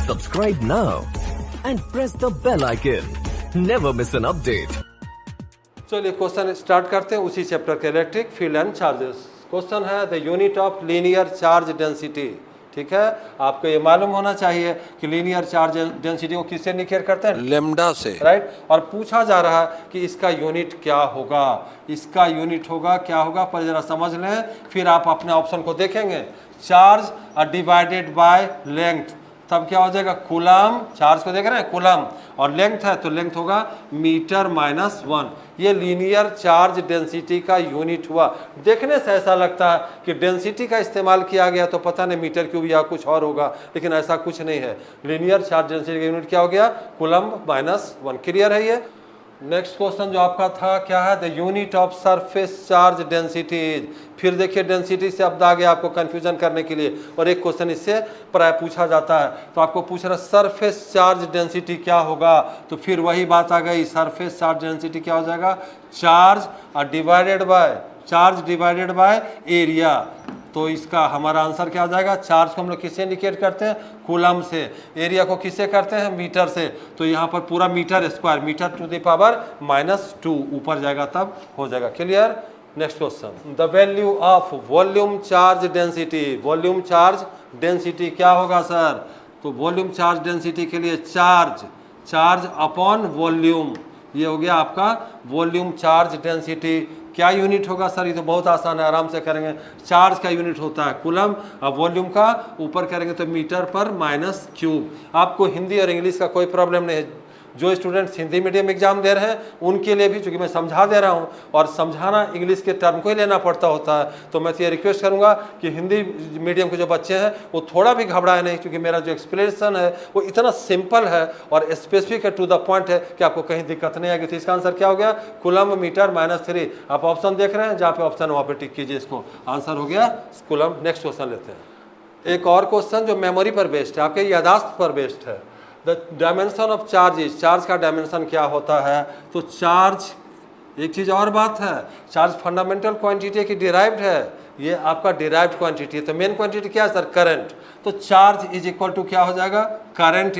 Subscribe now and press the bell icon. Never miss an update. चलिए question start करते हैं उसी chapter के electric field and charges. Question है the unit of linear charge density. ठीक है, आपको ये मालूम होना चाहिए कि लीनियर चार्ज डेंसिटी को किससे इंडिकेट करते हैं? लैम्डा से, राइट। और पूछा जा रहा है कि इसका यूनिट क्या होगा, इसका यूनिट होगा क्या होगा, पर जरा समझ लें, फिर आप अपने ऑप्शन को देखेंगे। चार्ज डिवाइडेड बाय लेंथ, तब क्या हो जाएगा? कूलम। चार्ज को देख रहे हैं, कूलम, और लेंथ है तो लेंथ होगा मीटर माइनस 1। ये लीनियर चार्ज डेंसिटी का यूनिट हुआ। देखने से ऐसा लगता है कि डेंसिटी का इस्तेमाल किया गया तो पता नहीं मीटर क्यूब या कुछ और होगा, लेकिन ऐसा कुछ नहीं है। लीनियर चार्ज डेंसिटी का यूनिट क्या हो गया? Coulomb minus 1। क्लियर है ये? नेक्स्ट क्वेश्चन जो आपका था क्या है? The unit of surface charge density. फिर देखिए डेंसिटी से शब्द आ गया आपको कंफ्यूजन करने के लिए, और एक क्वेश्चन इससे प्राय पूछा जाता है। तो आपको पूछ रहा सरफेस चार्ज डेंसिटी क्या होगा, तो फिर वही बात आ गई। सरफेस चार्ज डेंसिटी क्या हो जाएगा? Charge divided by area. तो इसका हमारा आंसर क्या हो जाएगा? चार्ज को हम लोग किससे इंडिकेट करते हैं? कूलम से। एरिया को किससे करते हैं? मीटर से। तो यहाँ पर पूरा metre square, metre to the power -2 ऊपर जाएगा तब हो जाएगा। Clear? Next question, the value of volume charge density. Volume charge density क्या होगा सर? तो वॉल्यूम चार्ज डेंसिटी के लिए चार्ज अपॉन वॉल्यूम, ये हो गया आपका वॉल्यूम चार्ज डेंसिटी। क्या यूनिट होगा सर? ये तो बहुत आसान है, आराम से करेंगे। चार्ज का यूनिट होता है कूलम, और वॉल्यूम का ऊपर करेंगे तो मीटर पर माइनस क्यूब। आपको हिंदी और इंग्लिश का कोई प्रॉब्लम नहीं है। जो स्टूडेंट्स हिंदी मीडियम एग्जाम दे रहे हैं उनके लिए भी, चूंकि मैं समझा दे रहा हूं और समझाना इंग्लिश के टर्म को ही लेना पड़ता होता है, तो मैं ये रिक्वेस्ट करूंगा कि हिंदी मीडियम के जो बच्चे हैं वो थोड़ा भी घबराए नहीं, क्योंकि मेरा जो एक्सप्लेनेशन है वो इतना सिंपल है और स्पेसिफिक है, टू द पॉइंट है कि आपको कहीं दिक्कत नहीं आएगी। तो इसका आंसर क्या हो गया? Coulomb metre -3। आप ऑप्शन देख रहे हैं, जहाँ पे ऑप्शन वहाँ पे टिक कीजिए, इसको आंसर हो गया कूलम। नेक्स्ट क्वेश्चन लेते हैं। एक और क्वेश्चन जो मेमोरी पर बेस्ड है, आपके यादाश्त पर बेस्ड है। The dimension of charges. Charge का डायमेंशन क्या होता है? तो चार्ज, एक चीज़ और बात है, चार्ज फंडामेंटल क्वांटिटी की डिराइव्ड है, ये आपका डिराइव्ड क्वांटिटी है। तो मेन क्वांटिटी क्या है सर? करंट। तो चार्ज इज इक्वल टू क्या हो जाएगा? Current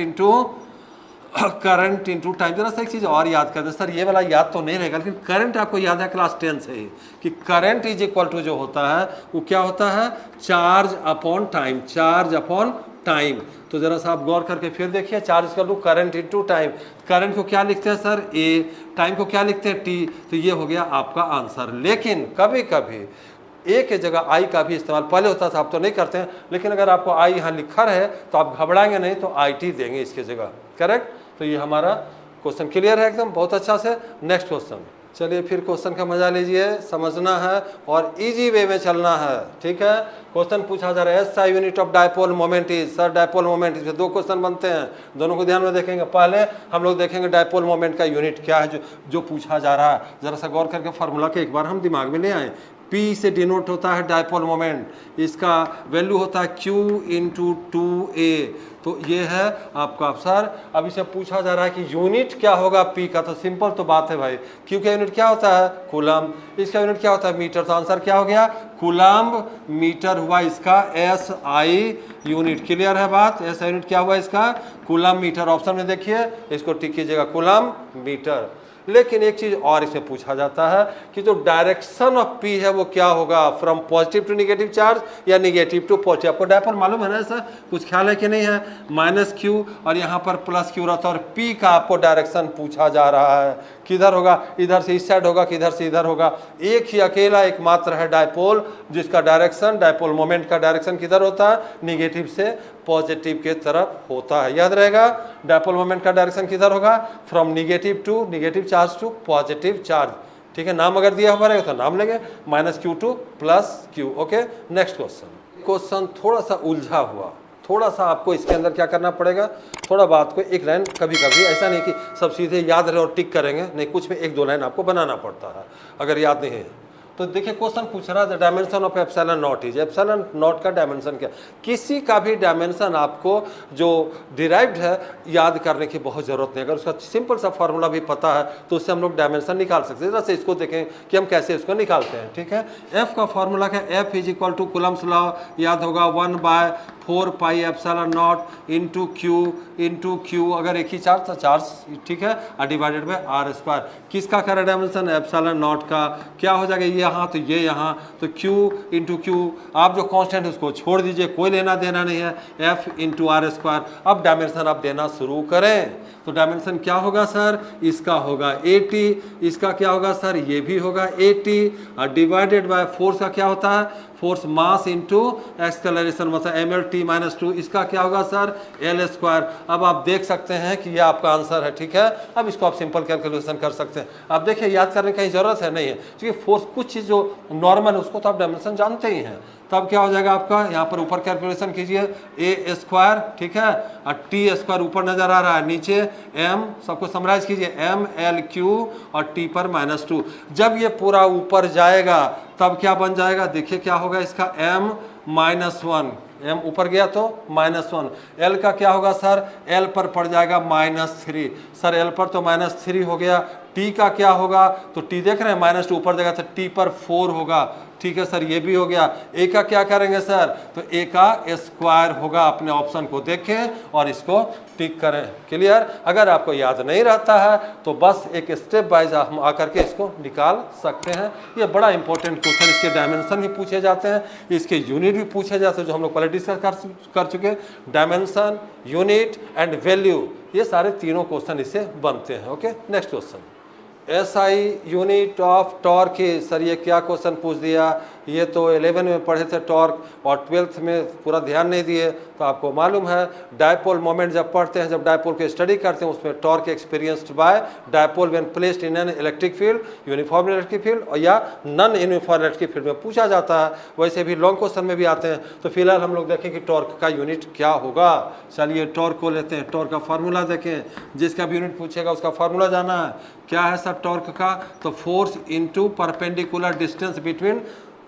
into time. जरा सा एक चीज़ और याद कर दे सर, ये वाला याद तो नहीं रहेगा, लेकिन करंट आपको याद है क्लास 10 से ही, कि करंट इज इक्वल टू जो होता है वो क्या होता है? Charge upon time. Charge upon time. तो जरा सा आप गौर करके फिर देखिए, चार्ज कर लूँ करंट इंटू टाइम। करंट को क्या लिखते हैं सर? ए। टाइम को क्या लिखते हैं? टी। तो ये हो गया आपका आंसर। लेकिन कभी कभी ए के जगह आई का भी इस्तेमाल पहले होता था, आप तो नहीं करते हैं, लेकिन अगर आपको आई यहाँ लिखा रहे तो आप घबराएंगे नहीं, तो आई टी देंगे इसके जगह। करेक्ट? तो ये हमारा क्वेश्चन क्लियर है एकदम, बहुत अच्छा से। नेक्स्ट क्वेश्चन, चलिए फिर क्वेश्चन का मजा लीजिए, समझना है और इजी वे में चलना है। ठीक है, क्वेश्चन पूछा जा रहा है S I unit of dipole moment is. Sir dipole moment, इसमें 2 क्वेश्चन बनते हैं, दोनों को ध्यान में देखेंगे। पहले हम लोग देखेंगे डायपोल मोमेंट का यूनिट क्या है जो पूछा जा रहा है। जरा सा गौर करके फार्मूला के एक बार हम दिमाग में ले आए। P से डिनोट होता है डायपोल मोमेंट, इसका वैल्यू होता है Q इंटू 2A। तो ये है आपका आंसर। अब इसे पूछा जा रहा है कि यूनिट क्या होगा P का, तो सिंपल तो बात है भाई, Q का यूनिट क्या होता है? कूलम। इसका यूनिट क्या होता है? मीटर। तो आंसर क्या हो गया? कूलम मीटर हुआ इसका SI यूनिट। क्लियर है बात? SI यूनिट क्या हुआ इसका? Coulomb metre. ऑप्शन में देखिए, इसको टिक कीजिएगा, कूलम मीटर। लेकिन एक चीज और इसमें पूछा जाता है कि जो डायरेक्शन ऑफ P है वो क्या होगा? From positive to negative charge या निगेटिव टू पॉजिटिव? आपको डायपोल मालूम है ना, ऐसा कुछ ख्याल है कि नहीं है? -Q और यहाँ पर +Q रहता है, और P का आपको डायरेक्शन पूछा जा रहा है, किधर होगा? इधर से इस साइड होगा, किधर से इधर होगा? एक ही अकेला एकमात्र है डायपोल जिसका डायरेक्शन, डायपोल मोमेंट का डायरेक्शन किधर होता है? निगेटिव से पॉजिटिव के तरफ होता है। याद रहेगा, डायपोल मोमेंट का डायरेक्शन किधर होगा? From negative charge to positive charge. ठीक है, नाम अगर दिया हुआ रहेगा तो नाम लेंगे, -Q to +Q। Okay, next question थोड़ा सा उलझा हुआ, थोड़ा सा आपको इसके अंदर क्या करना पड़ेगा? थोड़ा बात को एक लाइन, कभी कभी ऐसा नहीं कि सब सीधे याद रहे और टिक करेंगे, नहीं, कुछ में 1-2 लाइन आपको बनाना पड़ता है अगर याद नहीं है। तो देखिए क्वेश्चन पूछ रहा है dimension of epsilon not is, epsilon not का डायमेंशन क्या। किसी का भी डायमेंशन आपको जो डिराइव्ड है याद करने की बहुत ज़रूरत नहीं, अगर उसका सिंपल सा फार्मूला भी पता है तो उससे हम लोग डायमेंशन निकाल सकते हैं। जैसे इसको देखें कि हम कैसे इसको निकालते हैं, ठीक है। एफ का फार्मूला क्या, F is equal to Coulomb's law, याद होगा 1/4 pi epsilon nought into Q, अगर एक ही चार्ज था चार्ज, ठीक है, और डिवाइडेड बाय आर स्क्वायर। किसका कह रहा है डायमेंशन, एप्सिलॉन नॉट का। क्या हो जाएगा ये यहाँ तो ये यहाँ, तो Q इंटू क्यू, आप जो कांस्टेंट उसको छोड़ दीजिए, कोई लेना देना नहीं है, F इंटू आर स्क्वायर। अब डायमेंशन आप देना शुरू करें, तो डायमेंशन क्या होगा सर, इसका होगा 80, इसका क्या होगा सर, ये भी होगा 80, और डिवाइडेड बाय फोर्स का क्या होता है, फोर्स मास इंटू एक्सेलरेशन, मतलब mlt-2, इसका क्या होगा सर, एल स्क्वायर। अब आप देख सकते हैं कि ये आपका आंसर है, ठीक है। अब इसको आप सिंपल कैलकुलेशन कर सकते हैं। अब देखिए याद करने की जरूरत है नहीं है, क्योंकि फोर्स कुछ चीज़ जो नॉर्मल है उसको तो आप डायमेंशन जानते ही हैं। तब क्या हो जाएगा आपका, यहाँ पर ऊपर कैलकुलेशन कीजिए, ए स्क्वायर, ठीक है, और टी स्क्वायर ऊपर नजर आ रहा है, नीचे एम, सबको समराइज कीजिए, एम एल क्यू और टी पर -2। जब ये पूरा ऊपर जाएगा तब क्या बन जाएगा, देखिए क्या होगा इसका, m -1, m ऊपर गया तो -1, l का क्या होगा सर, l पर पड़ जाएगा -3, सर l पर तो -3 हो गया। t का क्या होगा, तो t देख रहे हैं -2 ऊपर जाएगा तो t पर 4 होगा, ठीक है सर, ये भी हो गया। a का क्या करेंगे सर, तो a का स्क्वायर होगा, अपने ऑप्शन को देखें और इसको टिक करें। क्लियर। अगर आपको याद नहीं रहता है तो बस एक स्टेप वाइज हम आकर के इसको निकाल सकते हैं। ये बड़ा इंपॉर्टेंट क्वेश्चन, इसके डायमेंशन भी पूछे जाते हैं, इसके यूनिट भी पूछे जाते हैं, जो हम लोग पहले डिस्कस कर चुके हैं। डायमेंशन, यूनिट एंड वैल्यू, ये सारे तीनों क्वेश्चन इससे बनते हैं। Okay, next question, SI unit of torque है। सर ये क्या क्वेश्चन पूछ दिया, ये तो 11 में पढ़े थे टॉर्क और 12th में पूरा ध्यान नहीं दिए। तो आपको मालूम है डायपोल मोमेंट जब पढ़ते हैं, जब डायपोल को स्टडी करते हैं, उसमें torque experienced bye dipole when placed in an electric field, uniform electric field और या नॉन यूनिफॉर्म इलेक्ट्रिक फील्ड में पूछा जाता है। वैसे भी लॉन्ग क्वेश्चन में भी आते हैं। तो फिलहाल हम लोग देखें कि टॉर्क का यूनिट क्या होगा। चलिए टॉर्क को लेते हैं, टॉर्क का फार्मूला देखें, जिसका भी यूनिट पूछेगा उसका फार्मूला जाना है। क्या है सर टॉर्क का, तो force into perpendicular distance between,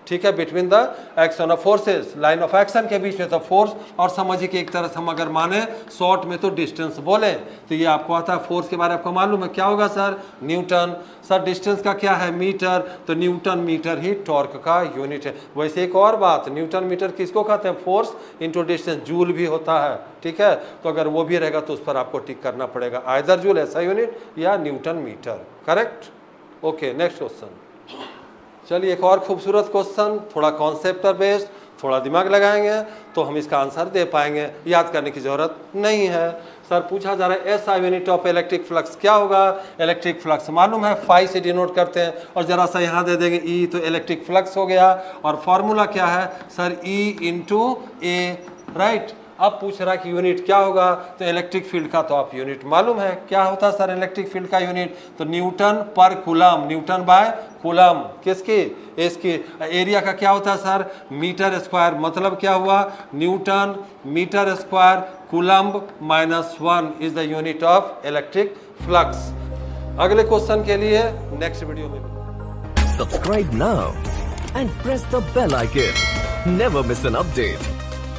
ठीक है, between the action of forces, line of action के बीच में तो फोर्स, और समझिए कि एक तरह से हम अगर माने शॉर्ट में तो डिस्टेंस बोले तो ये आपको आता है। फोर्स के बारे में आपको मालूम है, क्या होगा सर, न्यूटन। सर डिस्टेंस का क्या है, मीटर, तो न्यूटन मीटर ही टॉर्क का यूनिट है। वैसे एक और बात, न्यूटन मीटर किसको कहते हैं, फोर्स इंटू डिस्टेंस, जूल भी होता है, ठीक है। तो अगर वो भी रहेगा तो उस पर आपको टिक करना पड़ेगा, आइदर जूल ऐसा यूनिट या newton metre, correct. Okay, next question. चलिए एक और खूबसूरत क्वेश्चन, थोड़ा कॉन्सेप्ट बेस्ड, थोड़ा दिमाग लगाएंगे तो हम इसका आंसर दे पाएंगे, याद करने की जरूरत नहीं है। सर पूछा जा रहा है SI unit of electric flux क्या होगा। इलेक्ट्रिक फ्लक्स मालूम है, फाई से डिनोट करते हैं, और जरा सा यहाँ दे देंगे E, तो इलेक्ट्रिक फ्लक्स हो गया। और फॉर्मूला क्या है सर, E इंटू ए, राइट। अब पूछ रहा है कि यूनिट क्या होगा, तो इलेक्ट्रिक फील्ड का तो आप यूनिट मालूम है, क्या होता है सर इलेक्ट्रिक फील्ड का यूनिट, तो न्यूटन पर कूलम, न्यूटन बाय कूलम, किसकी, इसकी। एरिया का क्या होता है सर, मीटर स्क्वायर, मतलब क्या हुआ, newton metre square coulomb -1 is the unit of electric flux. अगले क्वेश्चन के लिए नेक्स्ट वीडियो में Subscribe now and press the bell icon. Never miss an update.